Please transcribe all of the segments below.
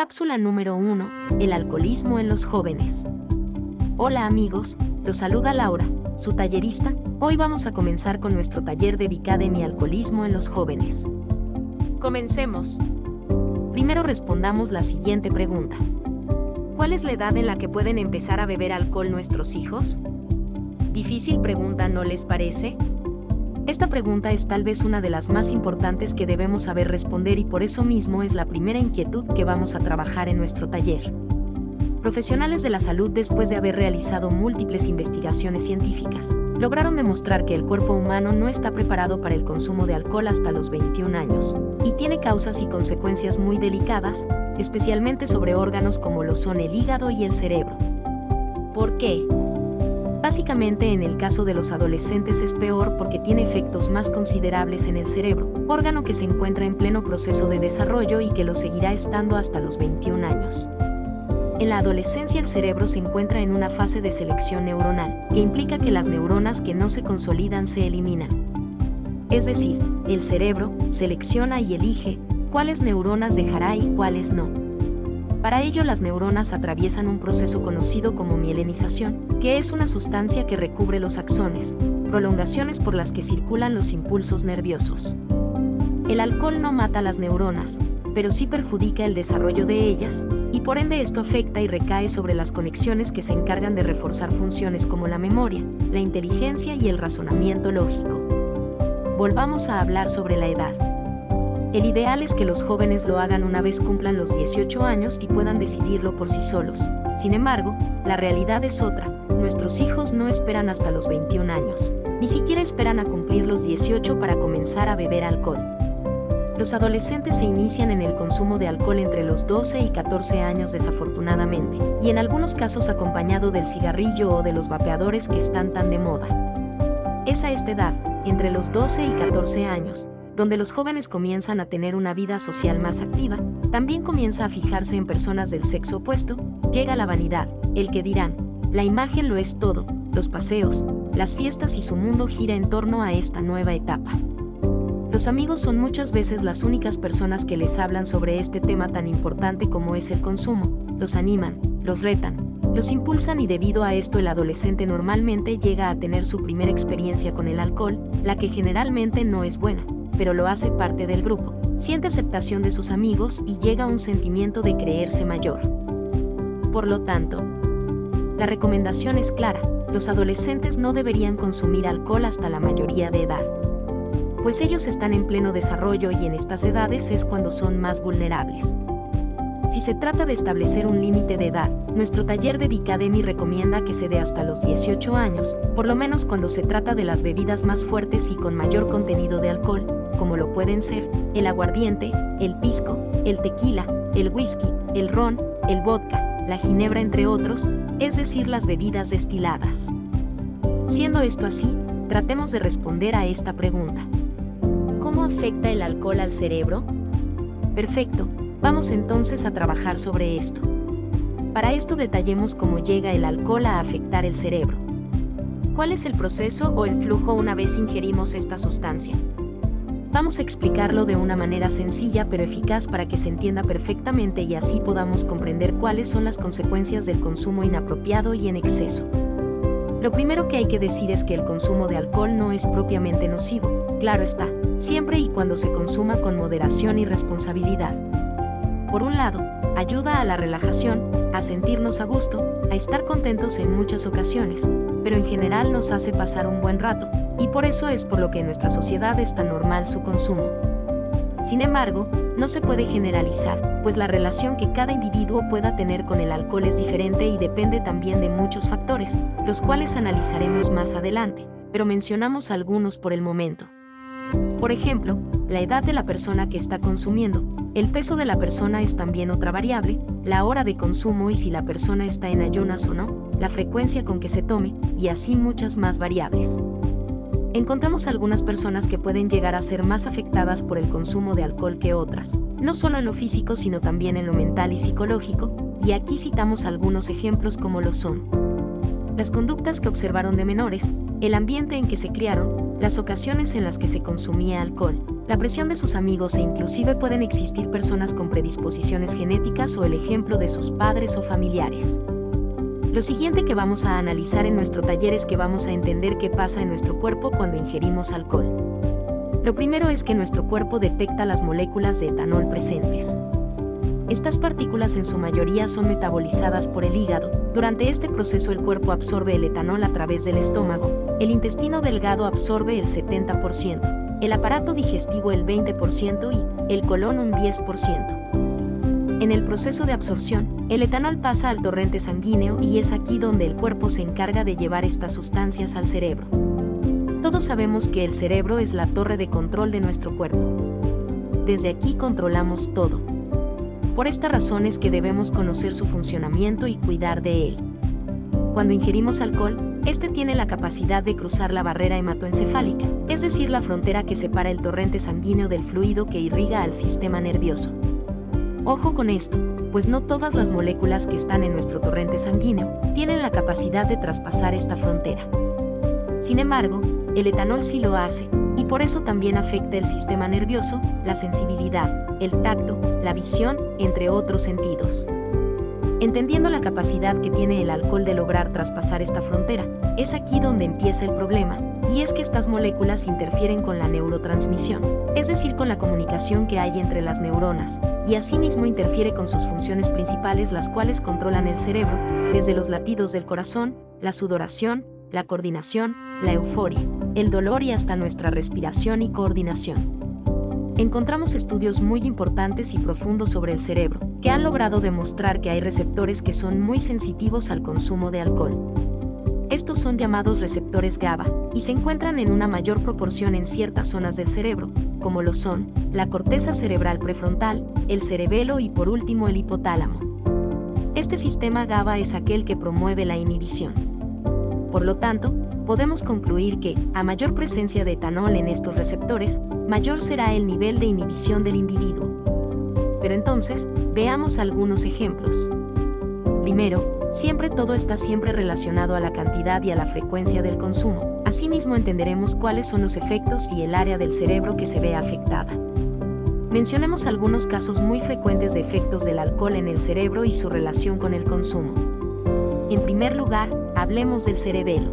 Cápsula número 1. El alcoholismo en los jóvenes. Hola amigos, los saluda Laura, su tallerista. Hoy vamos a comenzar con nuestro taller de Bicademy Alcoholismo en los jóvenes. Comencemos. Primero respondamos la siguiente pregunta. ¿Cuál es la edad en la que pueden empezar a beber alcohol nuestros hijos? Difícil pregunta, ¿no les parece? Esta pregunta es tal vez una de las más importantes que debemos saber responder y por eso mismo es la primera inquietud que vamos a trabajar en nuestro taller. Profesionales de la salud, después de haber realizado múltiples investigaciones científicas, lograron demostrar que el cuerpo humano no está preparado para el consumo de alcohol hasta los 21 años, y tiene causas y consecuencias muy delicadas, especialmente sobre órganos como lo son el hígado y el cerebro. ¿Por qué? Básicamente en el caso de los adolescentes es peor porque tiene efectos más considerables en el cerebro, órgano que se encuentra en pleno proceso de desarrollo y que lo seguirá estando hasta los 21 años. En la adolescencia el cerebro se encuentra en una fase de selección neuronal, que implica que las neuronas que no se consolidan se eliminan. Es decir, el cerebro selecciona y elige cuáles neuronas dejará y cuáles no. Para ello las neuronas atraviesan un proceso conocido como mielinización, que es una sustancia que recubre los axones, prolongaciones por las que circulan los impulsos nerviosos. El alcohol no mata las neuronas, pero sí perjudica el desarrollo de ellas, y por ende esto afecta y recae sobre las conexiones que se encargan de reforzar funciones como la memoria, la inteligencia y el razonamiento lógico. Volvamos a hablar sobre la edad. El ideal es que los jóvenes lo hagan una vez cumplan los 18 años y puedan decidirlo por sí solos. Sin embargo, la realidad es otra. Nuestros hijos no esperan hasta los 21 años. Ni siquiera esperan a cumplir los 18 para comenzar a beber alcohol. Los adolescentes se inician en el consumo de alcohol entre los 12 y 14 años desafortunadamente, y en algunos casos acompañado del cigarrillo o de los vapeadores que están tan de moda. Es a esta edad, entre los 12 y 14 años, donde los jóvenes comienzan a tener una vida social más activa, también comienza a fijarse en personas del sexo opuesto, llega la vanidad, el que dirán, la imagen lo es todo, los paseos, las fiestas y su mundo gira en torno a esta nueva etapa. Los amigos son muchas veces las únicas personas que les hablan sobre este tema tan importante como es el consumo, los animan, los retan, los impulsan y debido a esto el adolescente normalmente llega a tener su primera experiencia con el alcohol, la que generalmente no es buena, pero lo hace parte del grupo, siente aceptación de sus amigos y llega a un sentimiento de creerse mayor. Por lo tanto, la recomendación es clara, los adolescentes no deberían consumir alcohol hasta la mayoría de edad, pues ellos están en pleno desarrollo y en estas edades es cuando son más vulnerables. Si se trata de establecer un límite de edad, nuestro taller de Bicademy recomienda que se dé hasta los 18 años, por lo menos cuando se trata de las bebidas más fuertes y con mayor contenido de alcohol, como lo pueden ser el aguardiente, el pisco, el tequila, el whisky, el ron, el vodka, la ginebra entre otros, es decir, las bebidas destiladas. Siendo esto así, tratemos de responder a esta pregunta. ¿Cómo afecta el alcohol al cerebro? Perfecto, vamos entonces a trabajar sobre esto. Para esto detallemos cómo llega el alcohol a afectar el cerebro. ¿Cuál es el proceso o el flujo una vez ingerimos esta sustancia? Vamos a explicarlo de una manera sencilla pero eficaz para que se entienda perfectamente y así podamos comprender cuáles son las consecuencias del consumo inapropiado y en exceso. Lo primero que hay que decir es que el consumo de alcohol no es propiamente nocivo, claro está, siempre y cuando se consuma con moderación y responsabilidad. Por un lado, ayuda a la relajación, a sentirnos a gusto, a estar contentos en muchas ocasiones, pero en general nos hace pasar un buen rato, y por eso es por lo que en nuestra sociedad es tan normal su consumo. Sin embargo, no se puede generalizar, pues la relación que cada individuo pueda tener con el alcohol es diferente y depende también de muchos factores, los cuales analizaremos más adelante, pero mencionamos algunos por el momento. Por ejemplo, la edad de la persona que está consumiendo, el peso de la persona es también otra variable, la hora de consumo y si la persona está en ayunas o no, la frecuencia con que se tome, y así muchas más variables. Encontramos algunas personas que pueden llegar a ser más afectadas por el consumo de alcohol que otras, no solo en lo físico sino también en lo mental y psicológico, y aquí citamos algunos ejemplos como lo son las conductas que observaron de menores, el ambiente en que se criaron, las ocasiones en las que se consumía alcohol, la presión de sus amigos e inclusive pueden existir personas con predisposiciones genéticas o el ejemplo de sus padres o familiares. Lo siguiente que vamos a analizar en nuestro taller es que vamos a entender qué pasa en nuestro cuerpo cuando ingerimos alcohol. Lo primero es que nuestro cuerpo detecta las moléculas de etanol presentes. Estas partículas en su mayoría son metabolizadas por el hígado. Durante este proceso el cuerpo absorbe el etanol a través del estómago, el intestino delgado absorbe el 70%, el aparato digestivo el 20% y el colon un 10%. En el proceso de absorción, el etanol pasa al torrente sanguíneo y es aquí donde el cuerpo se encarga de llevar estas sustancias al cerebro. Todos sabemos que el cerebro es la torre de control de nuestro cuerpo. Desde aquí controlamos todo. Por esta razón es que debemos conocer su funcionamiento y cuidar de él. Cuando ingerimos alcohol, este tiene la capacidad de cruzar la barrera hematoencefálica, es decir, la frontera que separa el torrente sanguíneo del fluido que irriga al sistema nervioso. Ojo con esto, pues no todas las moléculas que están en nuestro torrente sanguíneo tienen la capacidad de traspasar esta frontera. Sin embargo, el etanol sí lo hace, y por eso también afecta el sistema nervioso, la sensibilidad, el tacto, la visión, entre otros sentidos. Entendiendo la capacidad que tiene el alcohol de lograr traspasar esta frontera, es aquí donde empieza el problema, y es que estas moléculas interfieren con la neurotransmisión, es decir, con la comunicación que hay entre las neuronas, y asimismo interfiere con sus funciones principales, las cuales controlan el cerebro, desde los latidos del corazón, la sudoración, la coordinación, la euforia, el dolor y hasta nuestra respiración y coordinación. Encontramos estudios muy importantes y profundos sobre el cerebro, que han logrado demostrar que hay receptores que son muy sensitivos al consumo de alcohol. Estos son llamados receptores GABA, y se encuentran en una mayor proporción en ciertas zonas del cerebro, como lo son la corteza cerebral prefrontal, el cerebelo y por último el hipotálamo. Este sistema GABA es aquel que promueve la inhibición. Por lo tanto, podemos concluir que, a mayor presencia de etanol en estos receptores, mayor será el nivel de inhibición del individuo. Pero entonces, veamos algunos ejemplos. Primero, todo está siempre relacionado a la cantidad y a la frecuencia del consumo. Asimismo entenderemos cuáles son los efectos y el área del cerebro que se ve afectada. Mencionemos algunos casos muy frecuentes de efectos del alcohol en el cerebro y su relación con el consumo. En primer lugar, hablemos del cerebelo.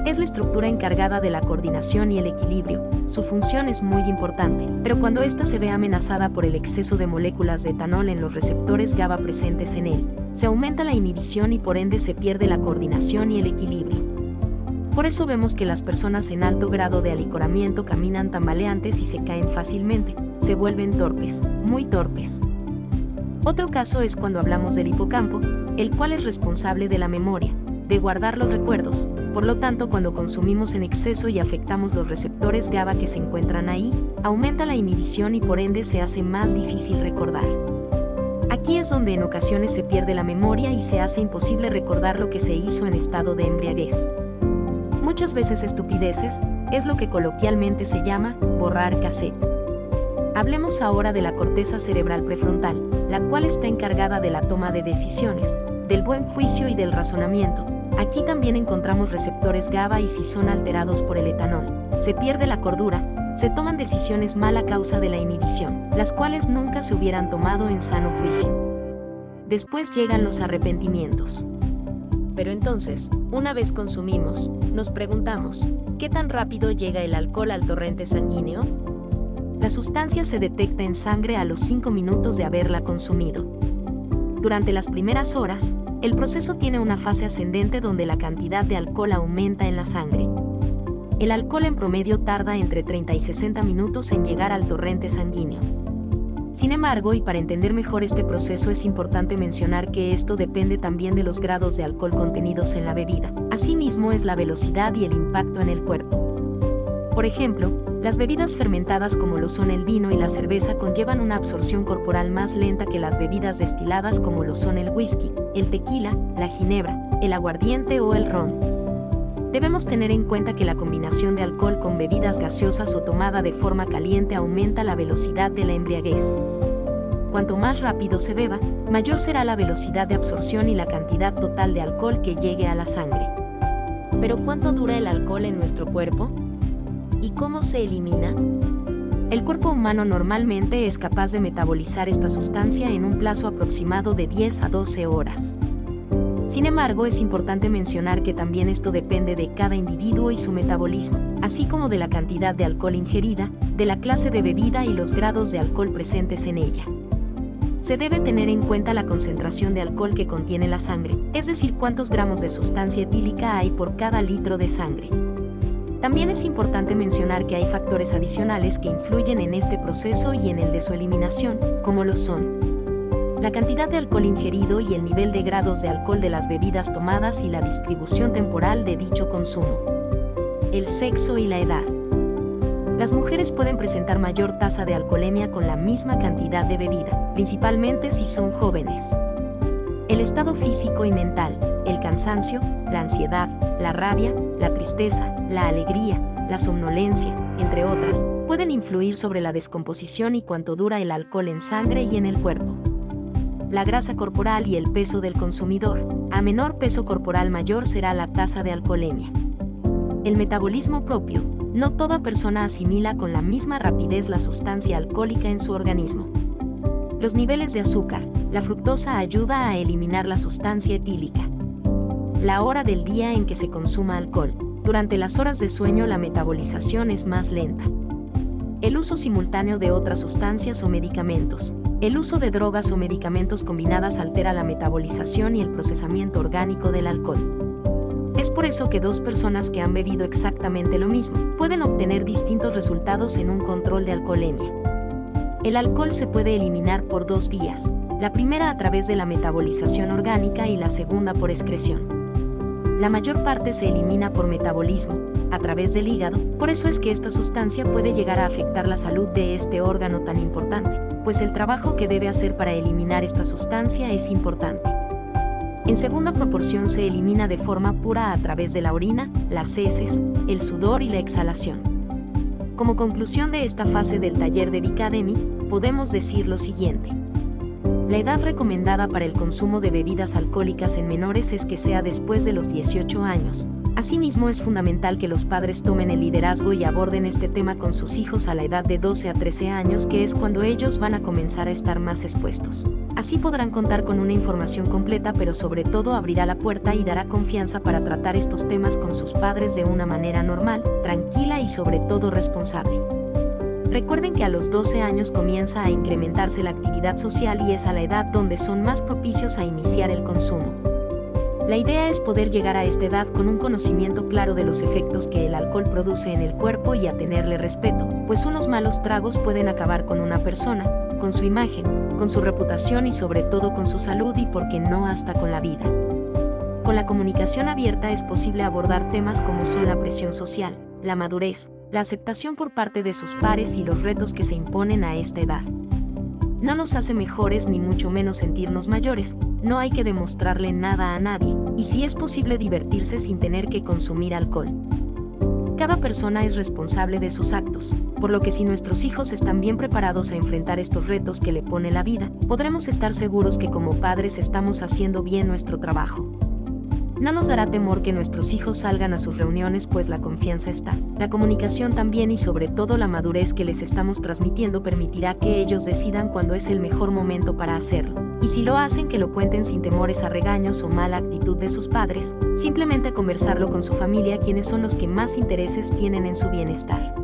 Es la estructura encargada de la coordinación y el equilibrio. Su función es muy importante, pero cuando ésta se ve amenazada por el exceso de moléculas de etanol en los receptores GABA presentes en él, se aumenta la inhibición y por ende se pierde la coordinación y el equilibrio. Por eso vemos que las personas en alto grado de alicoramiento caminan tambaleantes y se caen fácilmente, se vuelven torpes, muy torpes. Otro caso es cuando hablamos del hipocampo, el cual es responsable de la memoria, de guardar los recuerdos. Por lo tanto, cuando consumimos en exceso y afectamos los receptores GABA que se encuentran ahí, aumenta la inhibición y por ende se hace más difícil recordar. Aquí es donde en ocasiones se pierde la memoria y se hace imposible recordar lo que se hizo en estado de embriaguez. Muchas veces estupideces es lo que coloquialmente se llama borrar cassette. Hablemos ahora de la corteza cerebral prefrontal, la cual está encargada de la toma de decisiones, del buen juicio y del razonamiento. Aquí también encontramos receptores GABA y si son alterados por el etanol, se pierde la cordura, se toman decisiones mal a causa de la inhibición, las cuales nunca se hubieran tomado en sano juicio. Después llegan los arrepentimientos. Pero entonces, una vez consumimos, nos preguntamos, ¿qué tan rápido llega el alcohol al torrente sanguíneo? La sustancia se detecta en sangre a los 5 minutos de haberla consumido. Durante las primeras horas, el proceso tiene una fase ascendente donde la cantidad de alcohol aumenta en la sangre. El alcohol en promedio tarda entre 30 y 60 minutos en llegar al torrente sanguíneo. Sin embargo, y para entender mejor este proceso es importante mencionar que esto depende también de los grados de alcohol contenidos en la bebida. Asimismo es la velocidad y el impacto en el cuerpo. Por ejemplo, las bebidas fermentadas como lo son el vino y la cerveza conllevan una absorción corporal más lenta que las bebidas destiladas como lo son el whisky, el tequila, la ginebra, el aguardiente o el ron. Debemos tener en cuenta que la combinación de alcohol con bebidas gaseosas o tomada de forma caliente aumenta la velocidad de la embriaguez. Cuanto más rápido se beba, mayor será la velocidad de absorción y la cantidad total de alcohol que llegue a la sangre. ¿Pero cuánto dura el alcohol en nuestro cuerpo? ¿Y cómo se elimina? El cuerpo humano normalmente es capaz de metabolizar esta sustancia en un plazo aproximado de 10 a 12 horas. Sin embargo, es importante mencionar que también esto depende de cada individuo y su metabolismo, así como de la cantidad de alcohol ingerida, de la clase de bebida y los grados de alcohol presentes en ella. Se debe tener en cuenta la concentración de alcohol que contiene la sangre, es decir, cuántos gramos de sustancia etílica hay por cada litro de sangre. También es importante mencionar que hay factores adicionales que influyen en este proceso y en el de su eliminación, como lo son la cantidad de alcohol ingerido y el nivel de grados de alcohol de las bebidas tomadas y la distribución temporal de dicho consumo. El sexo y la edad. Las mujeres pueden presentar mayor tasa de alcoholemia con la misma cantidad de bebida, principalmente si son jóvenes. El estado físico y mental, el cansancio, la ansiedad, la rabia, la tristeza, la alegría, la somnolencia, entre otras, pueden influir sobre la descomposición y cuánto dura el alcohol en sangre y en el cuerpo. La grasa corporal y el peso del consumidor. A menor peso corporal, mayor será la tasa de alcoholemia. El metabolismo propio. No toda persona asimila con la misma rapidez la sustancia alcohólica en su organismo. Los niveles de azúcar. La fructosa ayuda a eliminar la sustancia etílica. La hora del día en que se consuma alcohol. Durante las horas de sueño la metabolización es más lenta. El uso simultáneo de otras sustancias o medicamentos. El uso de drogas o medicamentos combinadas altera la metabolización y el procesamiento orgánico del alcohol. Es por eso que dos personas que han bebido exactamente lo mismo pueden obtener distintos resultados en un control de alcoholemia. El alcohol se puede eliminar por dos vías, la primera a través de la metabolización orgánica y la segunda por excreción. La mayor parte se elimina por metabolismo, a través del hígado, por eso es que esta sustancia puede llegar a afectar la salud de este órgano tan importante, pues el trabajo que debe hacer para eliminar esta sustancia es importante. En segunda proporción se elimina de forma pura a través de la orina, las heces, el sudor y la exhalación. Como conclusión de esta fase del taller de Bicademy, podemos decir lo siguiente. La edad recomendada para el consumo de bebidas alcohólicas en menores es que sea después de los 18 años. Asimismo, es fundamental que los padres tomen el liderazgo y aborden este tema con sus hijos a la edad de 12 a 13 años, que es cuando ellos van a comenzar a estar más expuestos. Así podrán contar con una información completa, pero sobre todo abrirá la puerta y dará confianza para tratar estos temas con sus padres de una manera normal, tranquila y sobre todo responsable. Recuerden que a los 12 años comienza a incrementarse la actividad social y es a la edad donde son más propicios a iniciar el consumo. La idea es poder llegar a esta edad con un conocimiento claro de los efectos que el alcohol produce en el cuerpo y a tenerle respeto, pues unos malos tragos pueden acabar con una persona, con su imagen, con su reputación y sobre todo con su salud y, por qué no, hasta con la vida. Con la comunicación abierta es posible abordar temas como son la presión social, la madurez, la aceptación por parte de sus pares y los retos que se imponen a esta edad. No nos hace mejores ni mucho menos sentirnos mayores, no hay que demostrarle nada a nadie, y si es posible divertirse sin tener que consumir alcohol. Cada persona es responsable de sus actos, por lo que si nuestros hijos están bien preparados a enfrentar estos retos que le pone la vida, podremos estar seguros que como padres estamos haciendo bien nuestro trabajo. No nos dará temor que nuestros hijos salgan a sus reuniones, pues la confianza está, la comunicación también y sobre todo la madurez que les estamos transmitiendo permitirá que ellos decidan cuándo es el mejor momento para hacerlo. Y si lo hacen, que lo cuenten sin temores a regaños o mala actitud de sus padres, simplemente conversarlo con su familia, quienes son los que más intereses tienen en su bienestar.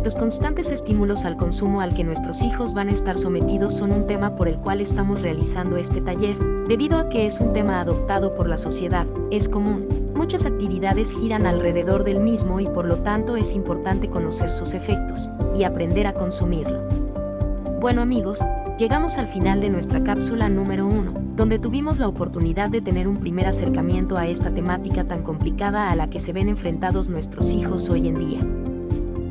Los constantes estímulos al consumo al que nuestros hijos van a estar sometidos son un tema por el cual estamos realizando este taller, debido a que es un tema adoptado por la sociedad, es común. Muchas actividades giran alrededor del mismo y por lo tanto es importante conocer sus efectos y aprender a consumirlo. Bueno amigos, llegamos al final de nuestra cápsula número 1, donde tuvimos la oportunidad de tener un primer acercamiento a esta temática tan complicada a la que se ven enfrentados nuestros hijos hoy en día.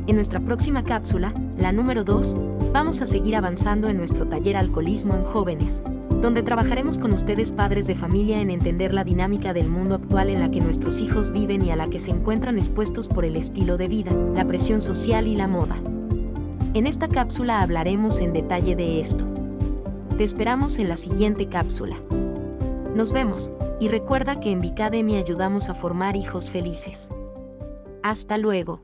En nuestra próxima cápsula, la número 2, vamos a seguir avanzando en nuestro taller Alcoholismo en Jóvenes, donde trabajaremos con ustedes padres de familia en entender la dinámica del mundo actual en la que nuestros hijos viven y a la que se encuentran expuestos por el estilo de vida, la presión social y la moda. En esta cápsula hablaremos en detalle de esto. Te esperamos en la siguiente cápsula. Nos vemos, y recuerda que en Bicademy ayudamos a formar hijos felices. Hasta luego.